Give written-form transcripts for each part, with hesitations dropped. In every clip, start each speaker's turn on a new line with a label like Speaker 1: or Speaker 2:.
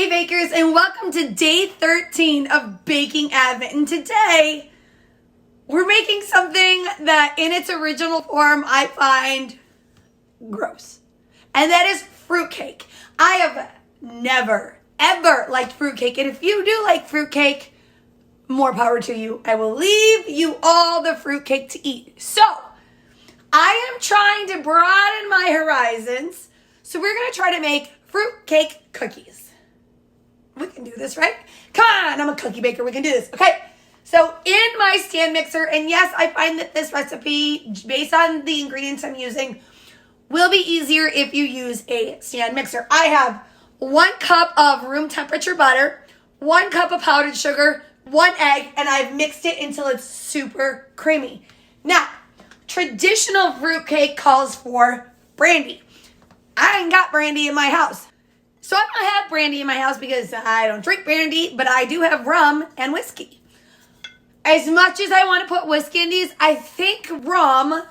Speaker 1: Hey bakers, and welcome to day 13 of Baking Advent. And today we're making something that in its original form I find gross. And that is fruitcake. I have never ever liked fruitcake, and if you do like fruitcake, more power to you. I will leave you all the fruitcake to eat. So I am trying to broaden my horizons. So we're gonna try to make fruitcake cookies. We can do this, right? Come on, I'm a cookie baker. We can do this. Okay. So in my stand mixer, and yes, I find that this recipe, based on the ingredients I'm using, will be easier if you use a stand mixer. I have 1 cup of room temperature butter, 1 cup of powdered sugar, 1 egg, and I've mixed it until it's super creamy. Now, traditional fruitcake calls for brandy. I ain't got brandy in my house. So I don't have brandy in my house because I don't drink brandy, but I do have rum and whiskey. As much as I want to put whiskey in these, I think rum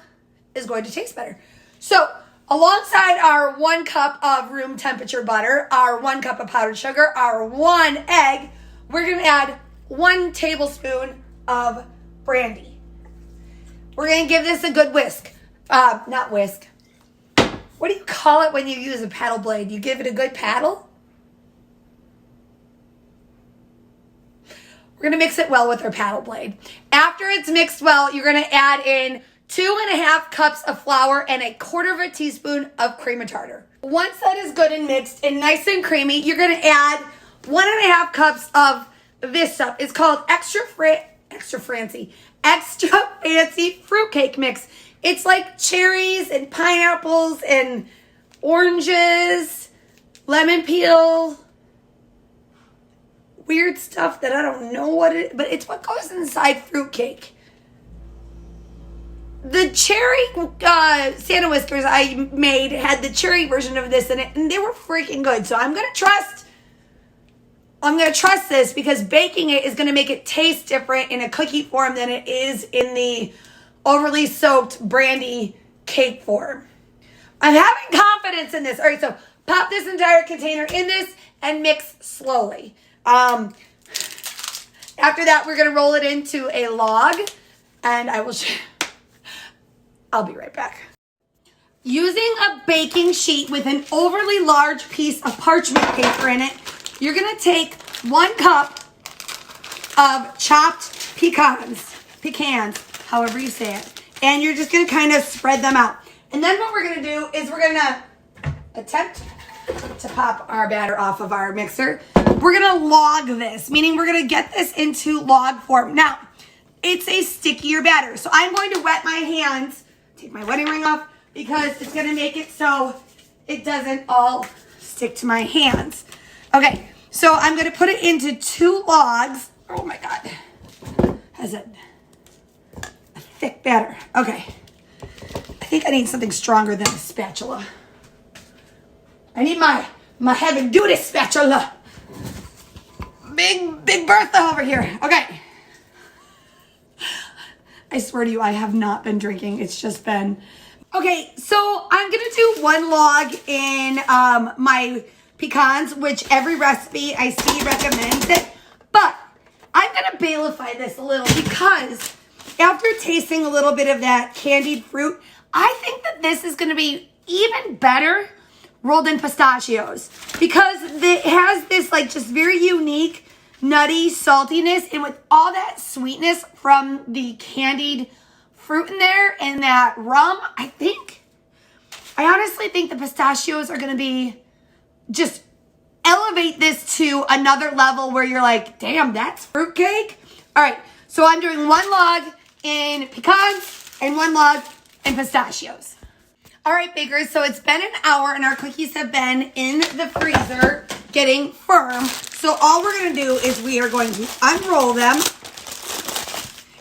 Speaker 1: is going to taste better. So alongside our 1 cup of room temperature butter, our 1 cup of powdered sugar, our 1 egg, we're going to add 1 tablespoon of brandy. We're going to give this a good whisk. Not whisk. What do you call it when you use a paddle blade? You give it a good paddle? We're going to mix it well with our paddle blade. After it's mixed well, you're going to add in 2.5 cups of flour and 1/4 teaspoon of cream of tartar. Once that is good and mixed and nice and creamy, you're going to add 1.5 cups of this stuff. It's called extra fancy fruitcake mix. It's like cherries and pineapples and oranges, lemon peel, weird stuff that I don't know what it is, but it's what goes inside fruitcake. The cherry Santa Whiskers I made had the cherry version of this in it, and they were freaking good. So I'm gonna trust this because baking it is gonna make it taste different in a cookie form than it is in the overly soaked brandy cake form. I'm having confidence in this. All right, so pop this entire container in this and mix slowly. After that, we're gonna roll it into a log, and I'll be right back. Using a baking sheet with an overly large piece of parchment paper in it, you're gonna take 1 cup of chopped pecans, however you say it, and you're just gonna kind of spread them out. And then what we're gonna do is we're gonna attempt to pop our batter off of our mixer. We're gonna log this, meaning we're gonna get this into log form. Now, it's a stickier batter, so I'm going to wet my hands, take my wedding ring off, because it's gonna make it so it doesn't all stick to my hands. Okay, so I'm gonna put it into 2 logs. Oh my God, has it? Thick batter. Okay. I think I need something stronger than a spatula. I need my heavy duty spatula. Big Bertha over here. Okay. I swear to you, I have not been drinking. It's just been... Okay, so I'm going to do 1 log in my pecans, which every recipe I see recommends it. But I'm going to bailify this a little because after tasting a little bit of that candied fruit, I think that this is going to be even better rolled in pistachios because it has this like just very unique nutty saltiness, and with all that sweetness from the candied fruit in there and that rum, I honestly think the pistachios are going to be just elevate this to another level where you're like, damn, that's fruitcake. All right, so I'm doing 1 log in pecans and 1 log in pistachios. All right, bakers, so it's been an hour and our cookies have been in the freezer getting firm. So all we're gonna do is we are going to unroll them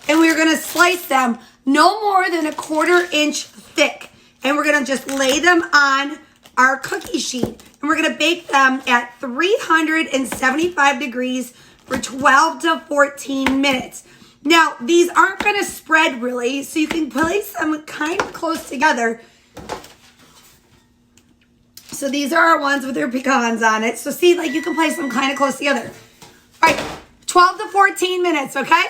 Speaker 1: and we're gonna slice them no more than 1/4 inch thick. And we're gonna just lay them on our cookie sheet and we're gonna bake them at 375 degrees for 12 to 14 minutes. Now, these aren't going to spread really, so you can place them kind of close together So these are our ones with their pecans on it. So see, like you can place them kind of close together. All right, 12 to 14 minutes, okay?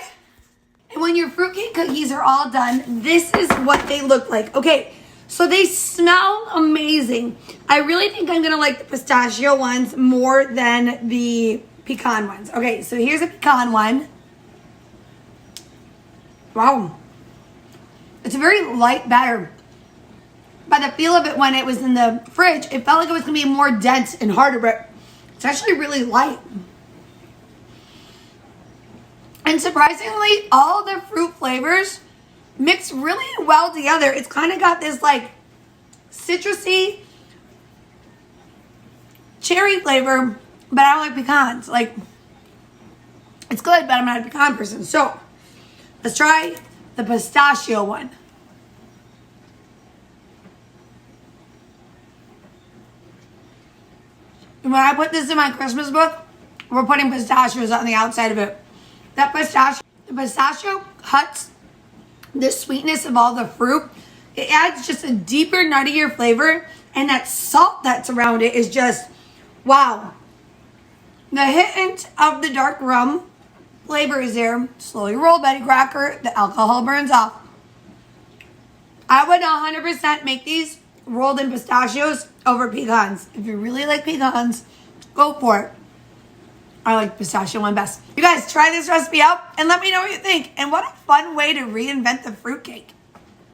Speaker 1: And when your fruitcake cookies are all done, this is what they look like. Okay, so they smell amazing. I really think I'm gonna like the pistachio ones more than the pecan ones. Okay, so here's a pecan one. Wow. It's a very light batter. By the feel of it when it was in the fridge, it felt like it was gonna be more dense and harder, but it's actually really light. And surprisingly, all the fruit flavors mix really well together. It's kind of got this like citrusy cherry flavor, but I don't like pecans. Like, it's good, but I'm not a pecan person. So, let's try the pistachio one. And when I put this in my Christmas book, we're putting pistachios on the outside of it. That pistachio cuts the sweetness of all the fruit. It adds just a deeper, nuttier flavor. And that salt that's around it is just, wow. The hint of the dark rum flavor is there. Slowly roll Betty Cracker. The alcohol burns off. I would 100% make these rolled in pistachios over pecans. If you really like pecans, go for it. I like pistachio one best. You guys try this recipe out and let me know what you think. And what a fun way to reinvent the fruitcake.